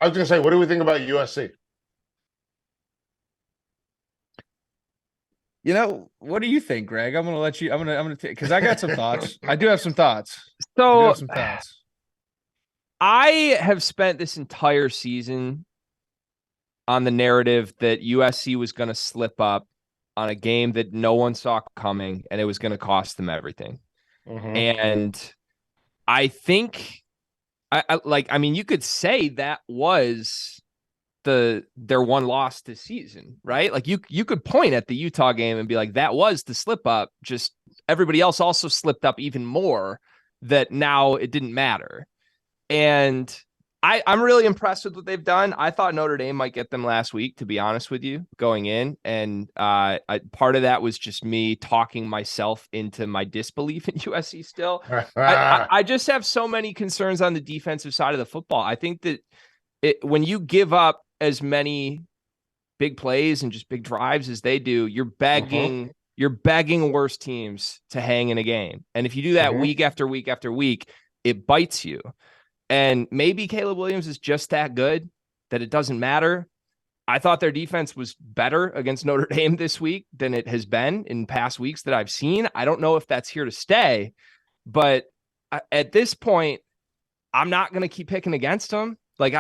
I was going to say, what do we think about USC? What do you think, Greg? I'm gonna let you. I'm gonna take because I got some thoughts. I do have some thoughts. So I have spent this entire season on the narrative that USC was going to slip up on a game that no one saw coming, and it was going to cost them everything. Mm-hmm. And I think, I mean, you could say that was their one loss this season, right? Like you could point at the Utah game and be like, that was the slip up. Just everybody else also slipped up even more. That now it didn't matter. And I'm really impressed with what they've done. I thought Notre Dame might get them last week, to be honest with you, going in. And part of that was just me talking myself into my disbelief in USC still. I just have so many concerns on the defensive side of the football. I think that when you give up as many big plays and just big drives as they do, you're begging worse teams to hang in a game. And if you do that week after week after week, it bites you. And maybe Caleb Williams is just that good that it doesn't matter. I thought their defense was better against Notre Dame this week than it has been in past weeks that I've seen. I don't know if that's here to stay, but at this point, I'm not going to keep picking against them. Like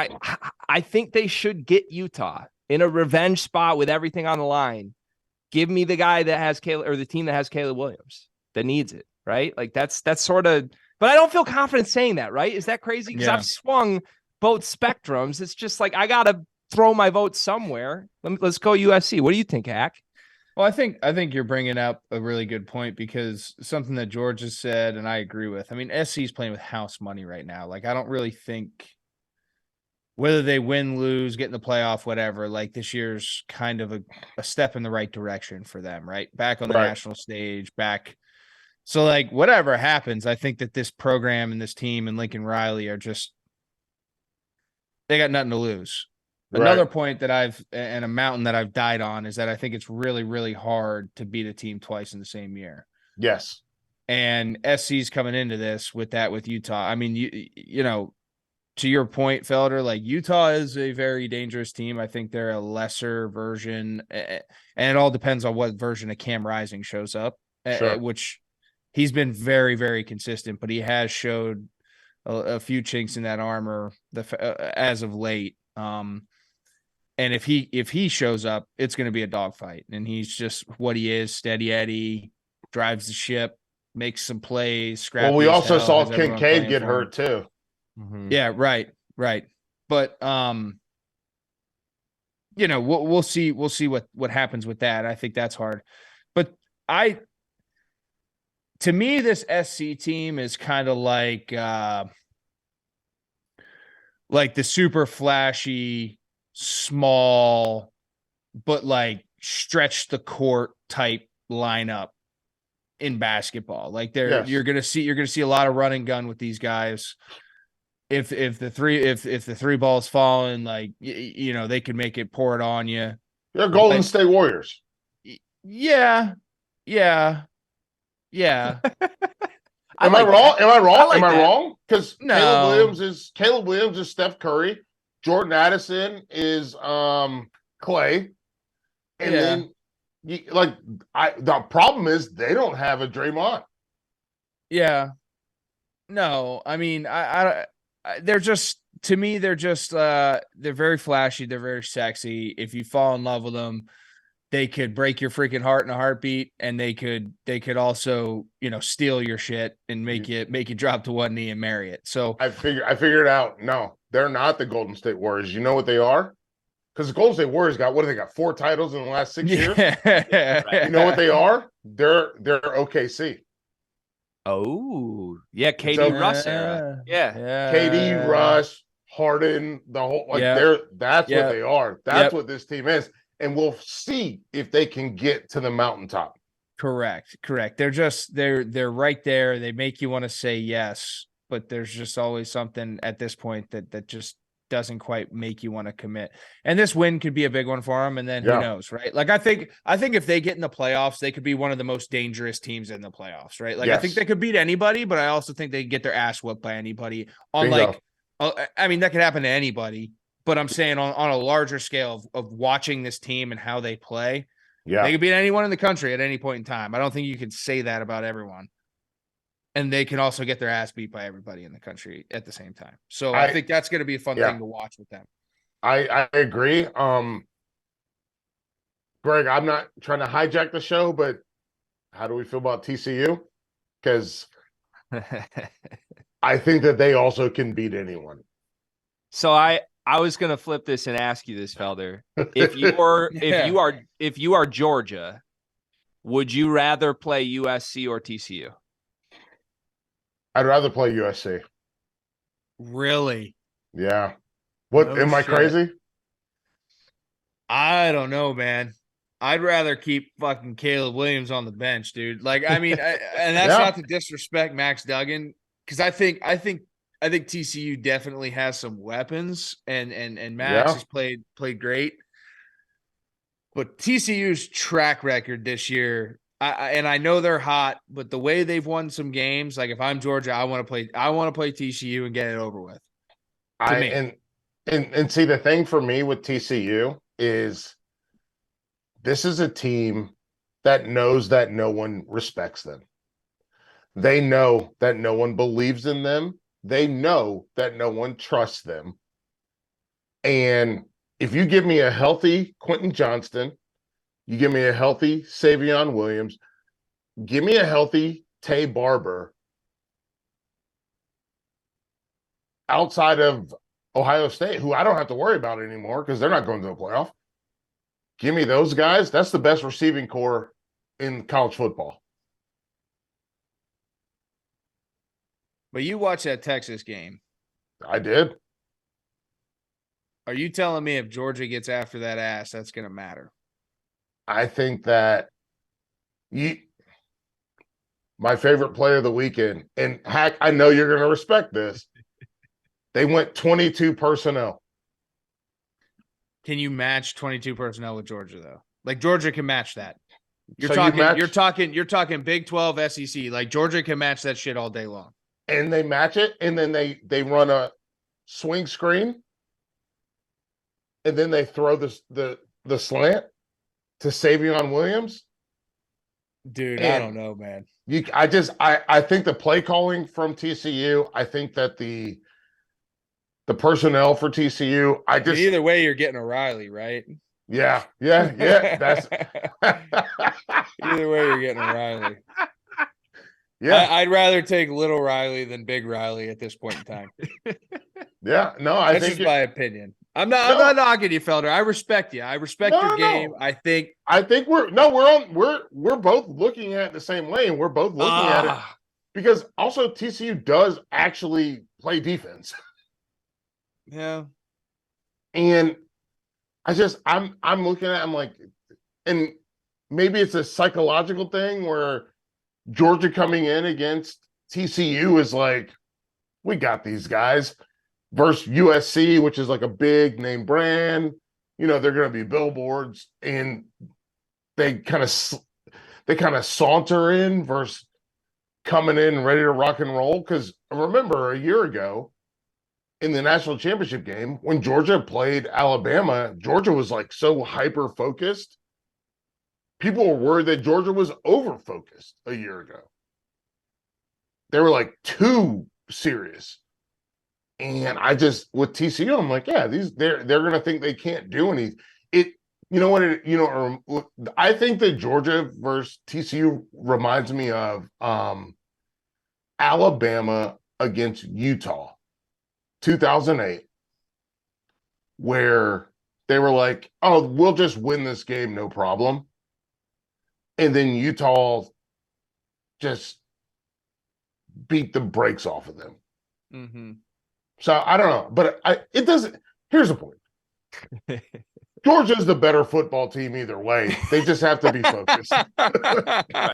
I think they should get Utah in a revenge spot with everything on the line. Give me the guy that has Caleb, or the team that has Caleb Williams that needs it, right? Like that's sort of. But I don't feel confident saying that, right? Is that crazy? Because I've swung both spectrums. It's just like I got to throw my vote somewhere. Let's go USC. What do you think, Hack? Well, I think you're bringing up a really good point, because something that George has said, and I agree with. I mean, SC is playing with house money right now. Like, I don't really think whether they win, lose, get in the playoff, whatever, like this year's kind of a step in the right direction for them, right? Back on the national stage, back. So, like, whatever happens, I think that this program and this team and Lincoln Riley are just, they got nothing to lose. Right. Another point that and a mountain that I've died on is that I think it's really, really hard to beat a team twice in the same year. Yes. And SC's coming into this with Utah. I mean, you know, to your point, Felder, like, Utah is a very dangerous team. I think they're a lesser version, and it all depends on what version of Cam Rising shows up, which he's been very, very consistent, but he has showed a few chinks in that armor as of late. And if he shows up, it's going to be a dogfight. And he's just what he is: steady Eddie, drives the ship, makes some plays. Well, we also saw Kincaid get hurt too. Mm-hmm. Yeah, right. But you know, we'll see what happens with that. I think that's hard. But to me, this SC team is kind of like the super flashy, small, but like stretch the court type lineup in basketball. Like you're gonna see a lot of run and gun with these guys. If the three balls falling, like, you know, they can make it, pour it on you. They're Golden State Warriors. Yeah. Am I wrong? Am I wrong? Because Caleb Williams is Steph Curry. Jordan Addison is Clay. And then the problem is they don't have a Draymond. Yeah. No, I mean, they're just, to me, they're very flashy. They're very sexy. If you fall in love with them, they could break your freaking heart in a heartbeat, and they could also, you know, steal your shit and make you drop to one knee and marry it. So I figured out. No, they're not the Golden State Warriors. You know what they are? Because the Golden State Warriors got 4 titles in the last 6 years. You know what they are? They're OKC. Oh, yeah, KD Russ era. Yeah. KD, Russ, Harden, the whole that's what they are. That's what this team is. And we'll see if they can get to the mountaintop. Correct. They're right there. They make you want to say yes, but there's just always something at this point that just doesn't quite make you want to commit. And this win could be a big one for them. And then who knows, right? Like, I think if they get in the playoffs, they could be one of the most dangerous teams in the playoffs, right? Like, I think they could beat anybody, but I also think they could get their ass whooped by anybody. I mean, that could happen to anybody, But I'm saying on a larger scale of watching this team and how they play, Yeah. they could beat anyone in the country at any point in time. I don't think you can say that about everyone. And they can also get their ass beat by everybody in the country at the same time. So I think that's going to be a fun thing to watch with them. I agree. Greg, I'm not trying to hijack the show, but how do we feel about TCU? Because I think that they also can beat anyone. So I was going to flip this and ask you this, Felder. If you are Georgia, would you rather play USC or TCU? I'd rather play USC. Really? Yeah. What, am I crazy? I don't know, man. I'd rather keep fucking Caleb Williams on the bench, dude. Like, I mean, and that's not to disrespect Max Duggan, because I think TCU definitely has some weapons, and Max has played great. But TCU's track record this year, I know they're hot, but the way they've won some games, like if I'm Georgia, I want to play TCU and get it over with. And see, the thing for me with TCU is this is a team that knows that no one respects them. They know that no one believes in them. They know that no one trusts them. And if you give me a healthy Quentin Johnston, you give me a healthy Savion Williams, give me a healthy Tay Barber, outside of Ohio State, who I don't have to worry about anymore because they're not going to the playoff. Give me those guys. That's the best receiving core in college football. But you watched that Texas game. I did. Are you telling me if Georgia gets after that ass, that's going to matter? I think that my favorite play of the weekend, and Hack, I know you're going to respect this. They went 22 personnel. Can you match 22 personnel with Georgia though? Like Georgia can match that. You're talking Big 12 SEC. Like Georgia can match that shit all day long. And they match it, and then they run a swing screen, and then they throw the slant to Savion Williams. Dude, I don't know, man. I think the play calling from TCU, I think that the personnel for TCU, either way, you're getting O'Reilly, right? Yeah. That's either way, you're getting O'Reilly. Yeah, I'd rather take little Riley than big Riley at this point in time. Yeah, no, that's just my opinion. I'm not knocking you, Felder. I respect you. I respect your game. I think we're both looking at it the same way, and we're both looking at it because also TCU does actually play defense. Yeah. And I'm looking at it, I'm like, and maybe it's a psychological thing where Georgia coming in against TCU is like, we got these guys, versus USC, which is like a big name brand. You know, they're going to be billboards, and they kind of saunter in versus coming in ready to rock and roll. Because remember, a year ago in the national championship game, when Georgia played Alabama, Georgia was like so hyper focused. People were worried that Georgia was over focused a year ago. They were like too serious. And with TCU, I'm like, yeah, they're going to think they can't do anything. I think that Georgia versus TCU reminds me of Alabama against Utah, 2008, where they were like, oh, we'll just win this game, no problem. And then Utah just beat the brakes off of them. Mm-hmm. So I don't know, but it doesn't. Here's the point. Georgia's the better football team either way. They just have to be focused.